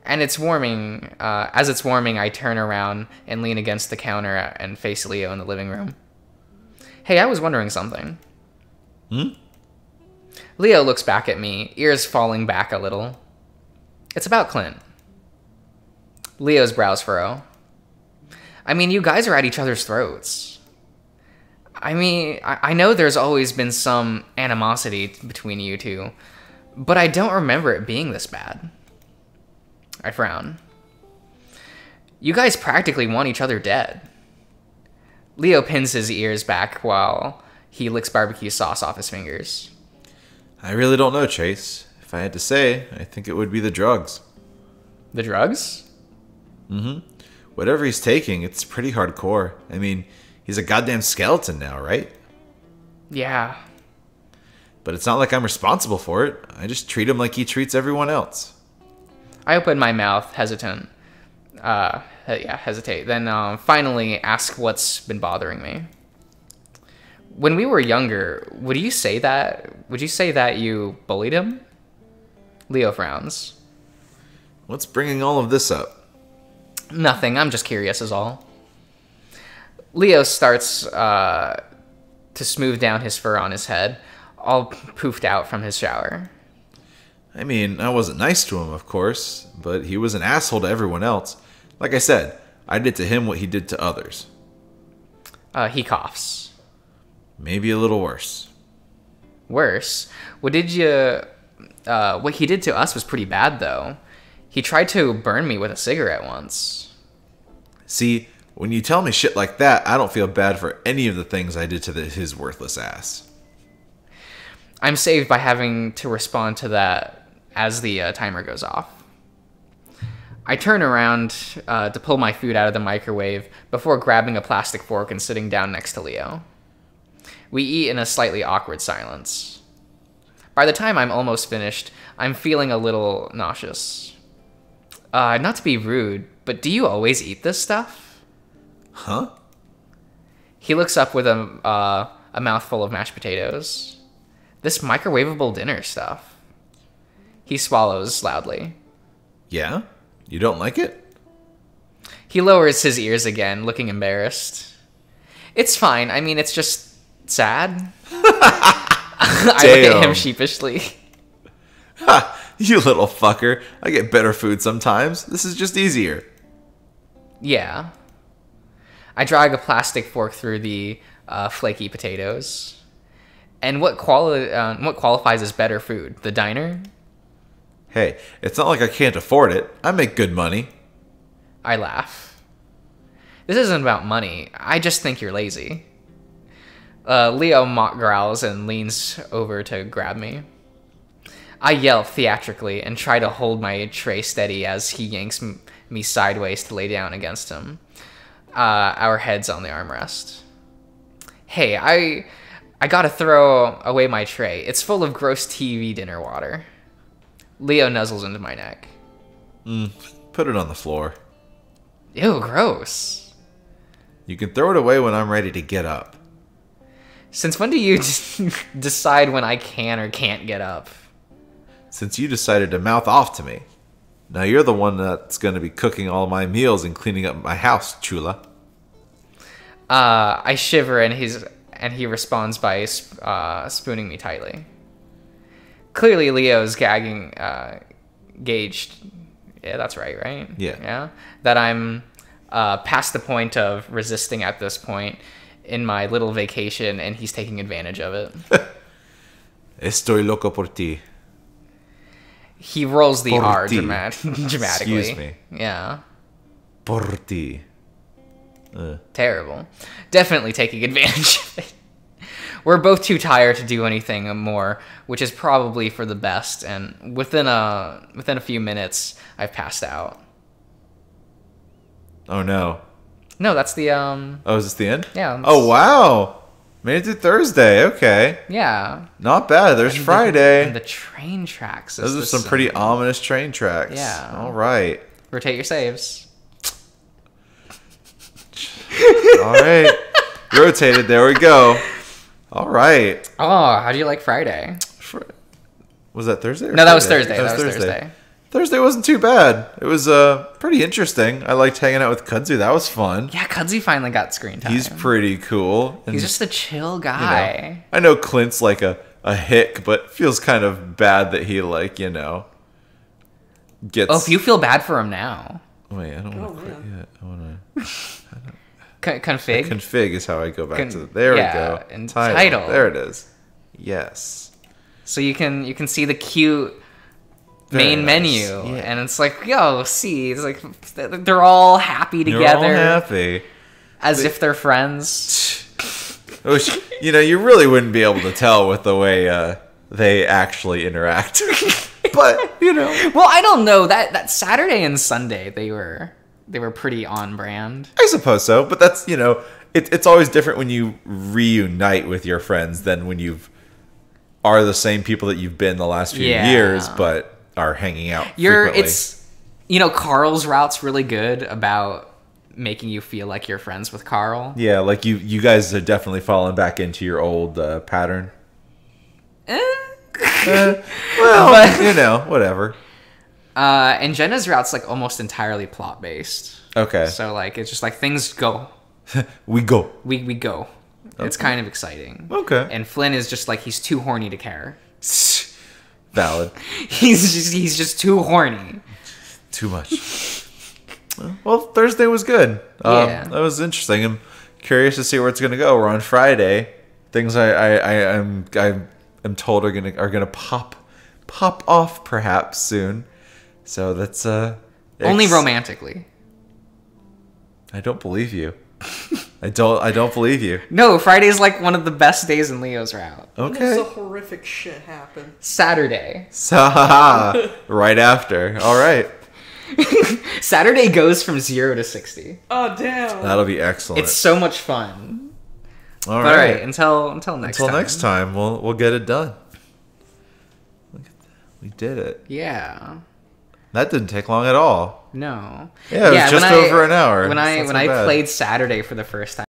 And it's warming. As it's warming, I turn around and lean against the counter and face Leo in the living room. Hey, I was wondering something. Hmm? Leo looks back at me, ears falling back a little. It's about Clint. Leo's brows furrow. I mean, you guys are at each other's throats. I mean, I know there's always been some animosity between you two, but I don't remember it being this bad. I frown. You guys practically want each other dead. Leo pins his ears back while he licks barbecue sauce off his fingers. I really don't know, Chase. If I had to say, I think it would be the drugs. The drugs? Whatever he's taking, it's pretty hardcore. I mean, he's a goddamn skeleton now, right? Yeah. But it's not like I'm responsible for it. I just treat him like he treats everyone else. I open my mouth, hesitant. Hesitate. Then finally ask what's been bothering me. When we were younger, would you say that you bullied him? Leo frowns. What's bringing all of this up? Nothing. I'm just curious is all. Leo starts to smooth down his fur on his head, all poofed out from his shower. I mean, I wasn't nice to him, of course, but he was an asshole to everyone else. Like I said, I did to him what he did to others. He coughs. Maybe a little worse. Worse? What he did to us was pretty bad, though. He tried to burn me with a cigarette once. See, when you tell me shit like that, I don't feel bad for any of the things I did to his worthless ass. I'm saved by having to respond to that as the timer goes off. I turn around to pull my food out of the microwave before grabbing a plastic fork and sitting down next to Leo. We eat in a slightly awkward silence. By the time I'm almost finished, I'm feeling a little nauseous. Not to be rude, but do you always eat this stuff? Huh? He looks up with a mouthful of mashed potatoes. This microwavable dinner stuff. He swallows loudly. Yeah? You don't like it? He lowers his ears again, looking embarrassed. It's fine. I mean, it's just sad. I look at him sheepishly. Ha! You little fucker. I get better food sometimes. This is just easier. Yeah. I drag a plastic fork through the flaky potatoes. And what qualifies as better food? The diner? Hey, it's not like I can't afford it. I make good money. I laugh. This isn't about money. I just think you're lazy. Leo mock growls and leans over to grab me. I yell theatrically and try to hold my tray steady as he yanks me sideways to lay down against him. Our heads on the armrest. Hey, I gotta throw away my tray. It's full of gross TV dinner water. Leo nuzzles into my neck. Put it on the floor. Ew, gross. You can throw it away when I'm ready to get up. Since when do you decide when I can or can't get up? Since you decided to mouth off to me. Now you're the one that's going to be cooking all my meals and cleaning up my house, chula. I shiver and he responds by spooning me tightly. Clearly Leo's gagged. Yeah, that's right? Yeah. Yeah? That I'm past the point of resisting at this point in my little vacation, and he's taking advantage of it. Estoy loco por ti. He rolls the Por R ti. dramatically. Excuse me. Yeah. Por ti. Terrible. Definitely taking advantage of it. We're both too tired to do anything more, which is probably for the best, and within a few minutes, I've passed out. Oh no. No, that's the Oh, is this the end? Yeah. Oh wow. Made it through Thursday. Okay. Yeah. Not bad. There's Friday. And the train tracks. Those are some pretty ominous train tracks. Yeah. All right. Rotate your saves. All right. Rotated. There we go. All right. Oh, how do you like Friday? Was that Thursday? Or No, that was Friday? Thursday. That was Thursday. Thursday wasn't too bad. It was pretty interesting. I liked hanging out with Kudzu. That was fun. Yeah, Kudzy finally got screen time. He's pretty cool. And, He's just a chill you know, guy. I know Clint's like a hick, but feels kind of bad that he like, you know, gets. Oh, if you feel bad for him now. Wait, I don't want Oh, to quit man. yet. I want to. Config. Config is how I go back to. There yeah, we go. and title. There it is. Yes. So you can see the cute Very main nice. menu, Yeah. and it's like, yo, see, it's like they're all happy You're together, all happy. as if they're friends. Which, you know, you really wouldn't be able to tell with the way they actually interact. But, you know. Well, I don't know that Saturday and Sunday they were pretty on brand. I suppose so. But that's, you know, it's always different when you reunite with your friends than when you are the same people that you've been the last few Yeah. years, but are hanging out frequently. It's, you know, Carl's route's really good about making you feel like you're friends with Carl. Yeah, like you guys are definitely falling back into your old pattern. Well, But- you know, whatever. And Jenna's route's like almost entirely plot based. Okay. So like it's just like things go. We go. We go. It's kind of exciting. Okay. And Flynn is just like he's too horny to care. Valid. He's just too horny. Too much. Well, Thursday was good. Yeah. That was interesting. I'm curious to see where it's gonna go. We're on Friday. Things I'm told are gonna pop off perhaps soon. So that's Only romantically. I don't believe you. I don't believe you. No, Friday's like one of the best days in Leo's route. When does Okay. the horrific shit happen? Saturday. So, right after. All right. Saturday goes from 0 to 60. Oh damn! That'll be excellent. It's so much fun. all But all right, right. until next Until time. next time, we'll get it done. Look at that. We did it. Yeah. That didn't take long at all. No. Yeah, it was just when over an hour. When It's I not when so I bad. played Saturday for the first time.